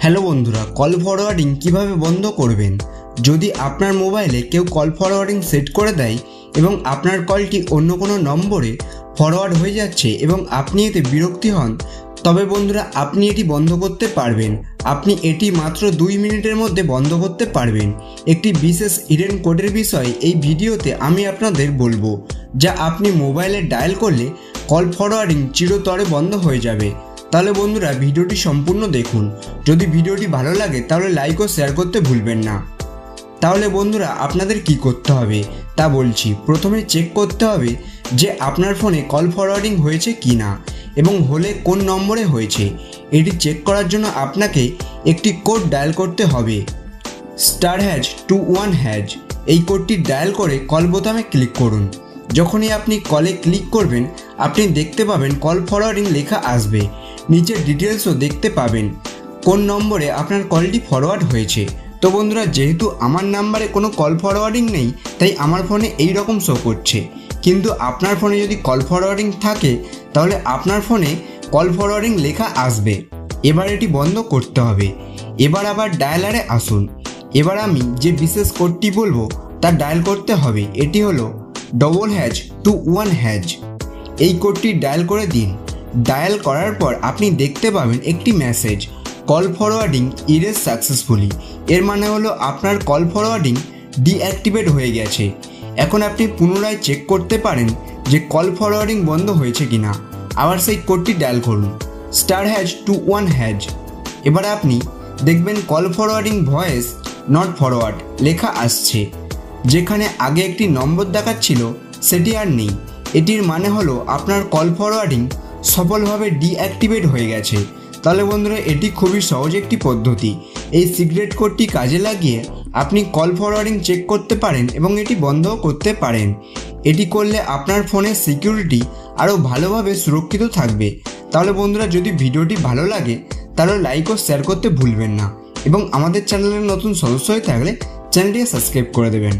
Hello বন্ধুরা, call forwarding কিভাবে বন্ধ করবেন। যদি আপনার মোবাইলে কেউ কল ফরওয়ার্ডিং সেট করে দেয় এবং আপনার কলটি অন্য কোনো নম্বরে ফরওয়ার্ড হয়ে যাচ্ছে এবং আপনি এতে বিরক্তি হন, তবে বন্ধুরা আপনি এটি বন্ধ করতে পারবেন। আপনি এটি মাত্র 2 মিনিটের মধ্যে বন্ধ করতে পারবেন। একটি বিশেষ হিডেন কোডের বিষয়ে এই ভিডিওতে আমি আপনাদের বলবো, যা আপনি মোবাইলে ডায়াল করলে কল ফরওয়ার্ডিং চিরতরে বন্ধ হয়ে যাবে। তাহলে বন্ধুরা ভিডিওটি সম্পূর্ণ দেখুন। যদি ভিডিওটি ভালো লাগে তাহলে লাইক ও শেয়ার করতে ভুলবেন না। তাহলে বন্ধুরা আপনাদের কি করতে হবে তা বলছি। প্রথমে চেক করতে হবে যে আপনার ফোনে কল ফরওয়ার্ডিং হয়েছে কি না এবং হলে কোন নম্বরে হয়েছে। এটি চেক করার জন্য আপনাকে একটি কোড ডায়াল করতে হবে, *21#। এই কোডটি ডায়াল করে কল বোতামে ক্লিক করুন। যখনই আপনি কলে ক্লিক করবেন আপনি দেখতে পাবেন কল ফরওয়ার্ডিং লেখা আসবে। নিচের ডিটেলসও দেখতে পাবেন কোন নম্বরে আপনার কলটি ফরওয়ার্ড হয়েছে। তো বন্ধুরা, যেহেতু আমার নাম্বারে কোনো কল ফরওয়ার্ডিং নেই তাই আমার ফোনে এই রকম শো করছে, কিন্তু আপনার ফোনে যদি কল ফরওয়ার্ডিং থাকে তাহলে আপনার ফোনে কল ফরওয়ার্ডিং লেখা আসবে। এবার এটি বন্ধ করতে হবে। এবার আবার ডায়ালারে আসুন। এবার আমি যে বিশেষ কোডটি বলবো তা ডায়াল করতে হবে। এটি হলো #21#। এই কোডটি ডায়াল করে দিন। ডায়াল করার পর আপনি দেখতে পাবেন একটি message, call forwarding erase successfully. এর মানে হলো আপনার কল ফরওয়ার্ডিং ডিঅ্যাক্টিভেট হয়ে গেছে। এখন আপনি পুনরায় চেক করতে পারেন যে কল ফরওয়ার্ডিং বন্ধ হয়েছে কিনা। আবার সেই কোডটি ডায়াল করুন, *21#। এবার আপনি দেখবেন call forwarding voice not forward লেখা আসছে। যেখানে আগে একটি নম্বর দেখাচ্ছিল সেটি আর নেই। এটির মানে হলো আপনার কল ফরওয়ার্ডিং সফলভাবে ডিঅ্যাক্টিভেট হয়ে গেছে। তাহলে বন্ধুরা এটি খুবই সহজ একটি পদ্ধতি। এই সিক্রেট কোডটি কাজে লাগিয়ে আপনি কল ফরওয়ার্ডিং চেক করতে পারেন এবং এটি বন্ধও করতে পারেন। এটি করলে আপনার ফোনের সিকিউরিটি আরও ভালোভাবে সুরক্ষিত থাকবে। তাহলে বন্ধুরা যদি ভিডিওটি ভালো লাগে তাহলে লাইক ও শেয়ার করতে ভুলবেন না এবং আমাদের চ্যানেলের নতুন সদস্য হয়ে থাকলে চ্যানেলটিকে সাবস্ক্রাইব করে দেবেন।